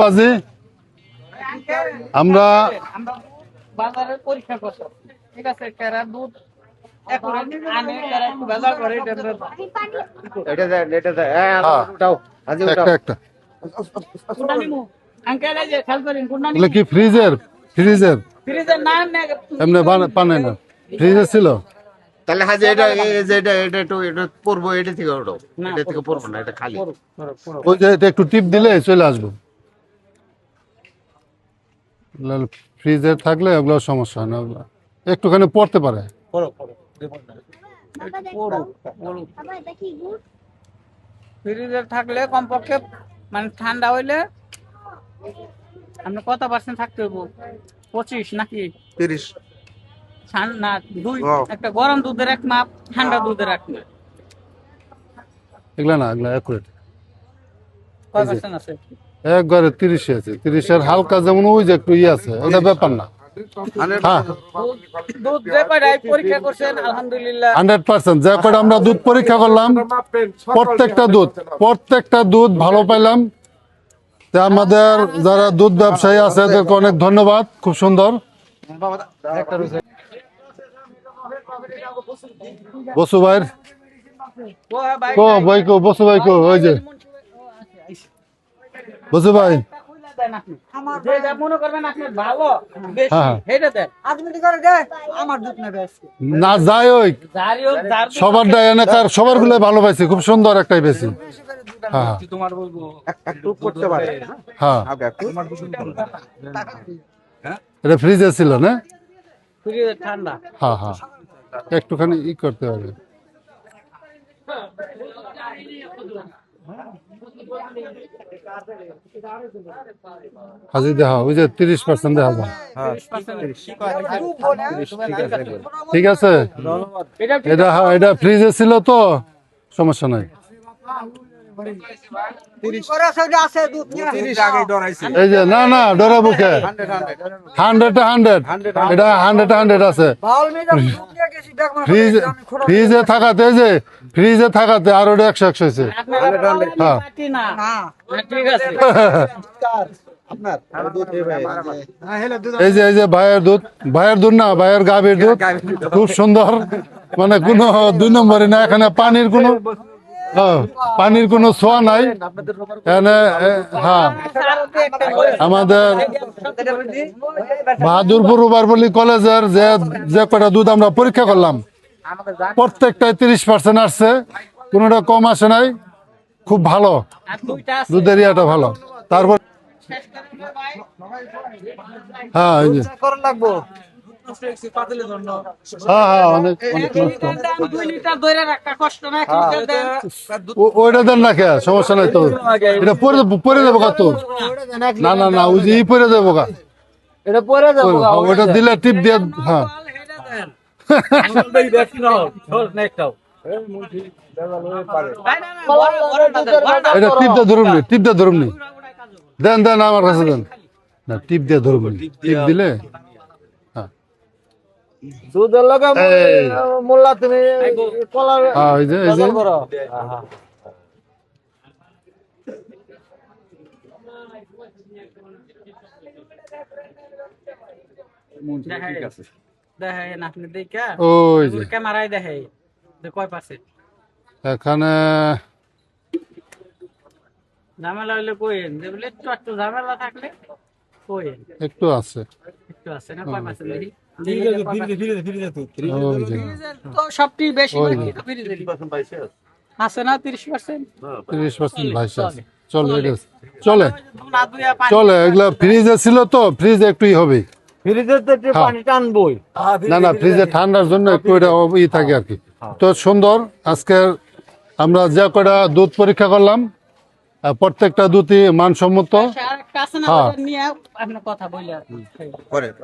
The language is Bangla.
বাজি আমরা বাজারে পরীক্ষা করতে ঠিক আছে কেরা দুধ আনে কেরা একটু বাজার করে এটা দে হ্যাঁ উঠাও আজি উঠাও একটা কোনটা নিমু আঙ্কেল এই যে খেয়াল করেন কোনটা এগুলো নিমু কি ফ্রিজের ফ্রিজের নাম না এমনি পানে না ফ্রিজে ছিল তাহলে হাজি এটা একটু এটা পড়বো এটা থেকে উঠাও এটা থেকে পড়বো না এটা খালি ওই যে এটা একটু টিপ দিলে চলে আসবো ফ্রিজে থাকলে ওগুলো সমস্যা হয় না ওগুলো একটুখানি পড়তে পারে ফ্রিজে থাকলে কমপক্ষে মানে ঠান্ডা হইলে আপনি কত পার্সেন্ট থাকতে হইব 25 নাকি 30 না দুই একটা গরম দুধের এক মাপ ঠান্ডা দুধের এক মাপ এগুলা না এগুলা অ্যাকুরেট কয় পার্সেন্ট আছে একবারে 30 আছে 30 হালকা যেমন ওই যে একটু আছে ওটা ব্যাপার না হ্যাঁ দুধ যে কয়টাই পরীক্ষা করছেন আলহামদুলিল্লাহ 100% যে কয়টা আমরা দুধ পরীক্ষা করলাম প্রত্যেকটা দুধ ভালো পাইলাম তা আমাদের যারা দুধ ব্যবসায়ী আছে তাদেরকে অনেক ধন্যবাদ খুব সুন্দর বসু ভাই বসু ভাই কো ওই যে বসু ভাই যেটা মনে করবেন আপনি ভালো বেশি হ্যাঁ। হেডে দেন আমার দুধ নেবে না যাই ওই যারই হোক যার সবার এলাকার সবার গুলো ভালো পাইছে খুব সুন্দর একটাই বেশি হ্যাঁ তোমার বলবো একটু করতে পারে হ্যাঁ তোমার এটা ফ্রিজে ছিল না ফ্রিজে ঠান্ডা হ্যাঁ হ্যাঁ একটুখানি করতে হবে হাজি দেখা ওই যে 30% দেখা যায় ঠিক আছে এটা ফ্রিজে ছিল তো সমস্যা নাই আছে দুধ এই যে না ডরা বুকে 100 এটা 100 আছে ফ্রিজে থাকাতে যে ফ্রিজে থাকাতে আর ওটা 100 হয়েছে হ্যাঁ ঠিক আছে আপনার দুধ এই যে ভাইয়ের দুধ না ভাইয়ের গাভীর দুধ খুব সুন্দর মানে কোনো 2 নম্বরে না এখানে পানির কোনো ছোঁয়া নাই এখানে হ্যাঁ আমাদের বাহাদুরপুর রুবারবলি কলেজের যে কটা দুধ আমরা পরীক্ষা করলাম প্রত্যেকটাই 30% আসছে কোনোটা কম আসে নাই খুব ভালো দুধের ইয়াটা ভালো তারপর হ্যাঁ এই যে হ্যাঁ অনেক নষ্ট ওইটা দেন না কে সমস্যা নাই তো এটা পরে দেবো কা তো না ওই যে পরে দেবো কা এটা পরে যাবো ওইটা দিলে টিপ দিয়ে হ্যাঁ এটা টিপ দিয়ে ধরুন নি দেন আমার কাছে দেন না টিপ দিয়ে ধরুন টিপ দিলে দুধের লগে মোল্লা তুমি কলার এই যে দেখেন আপনি দেখা ওই যে ক্যামেরায় দেখে কয় পার্সেন্ট এখানে ঝামেলা হইলে কইেন যে বলে একটু ঝামেলা থাকলে কইেন একটু আছে না কয় পার্সেন্ট দেখি ওই যে তো সবটি বেশি আছে না 30% 30% ভাইসা চলে এগুলা ফ্রিজে ছিল তো ফ্রিজে একটু হবে ফ্রিজের তো একটু পানি টানবই না ফ্রিজে ঠান্ডার জন্য একটু এটা থাকে আর কি তো সুন্দর আজকে আমরা যে কটা দুধ পরীক্ষা করলাম প্রত্যেকটা দুধই মানসম্মত আরেকটা আছে না হ্যাঁ। নিয়ে আপনি কথা বলি